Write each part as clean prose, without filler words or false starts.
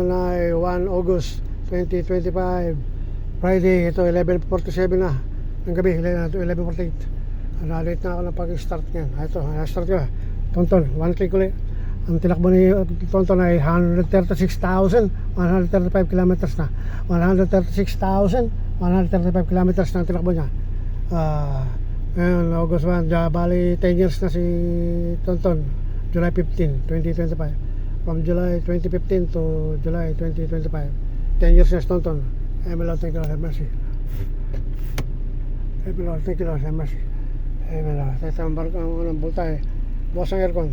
ngayon ay 1 August 2025 Friday. Ito 11:47 na ng gabi, 11:48. Late na ako ng pag-start niyan. Ito, start ko. Tonton, 1 click ulit. Ang tinakbo ni Tonton ay 136,135 kilometers na. 136,135 kilometers na ang tinakbo niya. Ngayon, August 1, bali 10 years na si Tonton. July 15, 2025. From July 2015 to July 2025. 10 years na si Tonton. Lord, thank you, Lord, have mercy. Lord, thank you, Lord, have mercy. Lord, teka, ang bultay. Bukas ang aircon.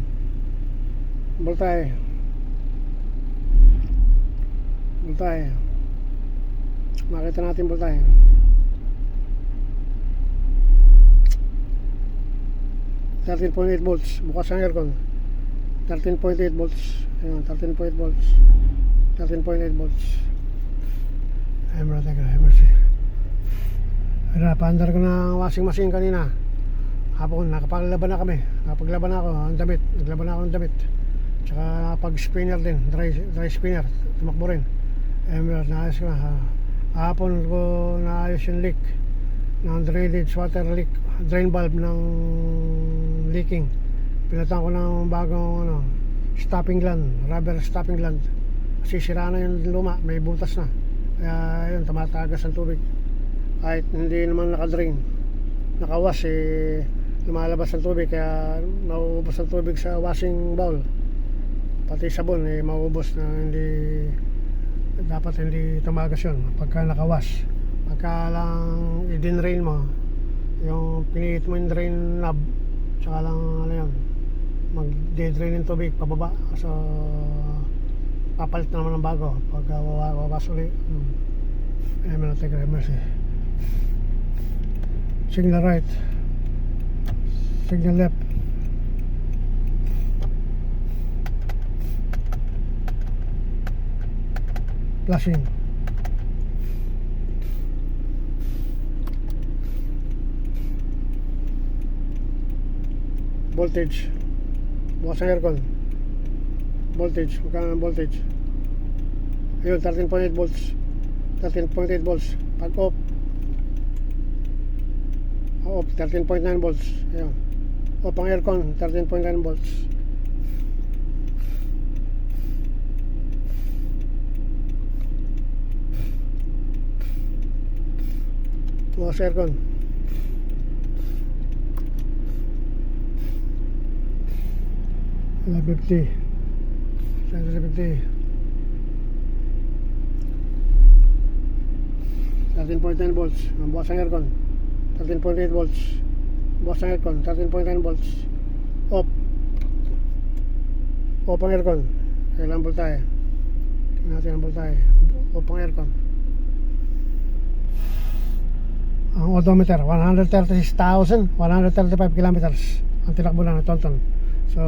Bultay. Bultay. Makita natin bultay. .8 volts. Bukas ang aircon. 13.8 volts. Ayun, 13.8 volts. 13.8 volts. Ay, marami ka. Ay, mercy. Paandar ko ng washing machine kanina. Hapon, nakapaglaban na kami. Nakapaglaban na ako ng damit. Naglaban na ako ng damit. Tsaka nakapag-spinner din. Dry spinner. Tumakbo rin. Ay, naayos ko na. Hapon ko naayos yung leak ng drainage water leak. Drain valve ng leaking. Pinatan ko ng bagong stopping gland, rubber stopping gland. Kasi sira na yung luma, may butas na. Kaya yun, tumatagas ang tubig. Kahit hindi naman nakadrain, nakawash, lumalabas ang tubig. Kaya mauubos ang tubig sa washing bowl. Pati sabon, mauubos na dapat hindi tumagas yun pagka nakawash. Pagka lang i-drain mo, yung piniit mo yung drain knob, tsaka lang yun, mag-drain yung tubig pababa. So papalit na naman ng bago pagka wawas ulit. Ay, may natin ka, mercy. Signal right, signal left, flashing. Voltage. Bukas ang aircon. Voltage. Magkano ang voltage? Ayun, 13.8 volts. 13.8 volts. Pag off. Off, 13.9 volts. Ayun. Off ang aircon, 13.9 volts. Bukas aircon. Center 50. 13.9 volts. Bukas ang aircon. 13.8 volts. Bukas ang aircon. 13.9 volts. Off. Off ang aircon. Kailangan voltahe. Tingnan natin ang voltahe. Off ang aircon. Ang odometer 136,135 kilometers ang tinakbo na ng Tonton. So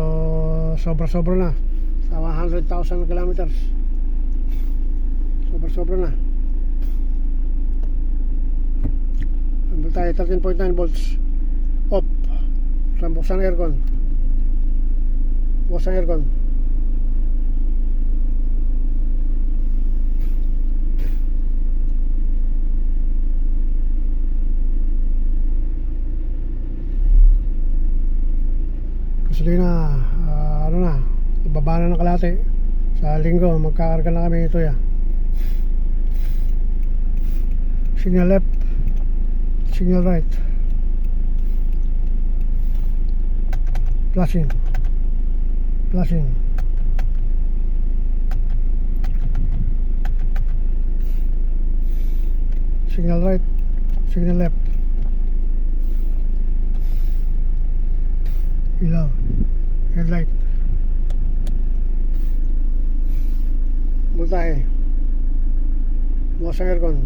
sobra-sobra na sa 100,000 kilometers. Sobra-sobra na. Ambul tayo 13.9 volts. Off. Buksan ang aircon. Buksan ang aircon. Gasolina, ibaba na ng kalahati. Sa linggo magkakarga na kami ito ya. Signal left, signal right, flashing, flashing, signal right, signal left, ilaw, headlight, voltahe, bukas ang aircon,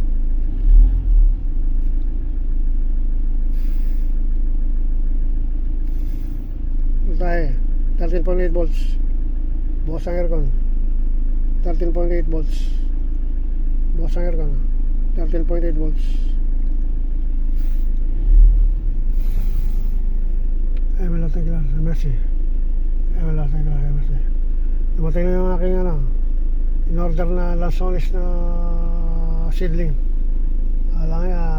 voltahe 13.8 volts, bukas ang aircon, 13.8 volts, bukas ang aircon, 13.8 volts. Ay, may latang kila sa mercy. Ay, may latang kila sa mercy. Namatay na yung aking in order na lansones na seedling. Alang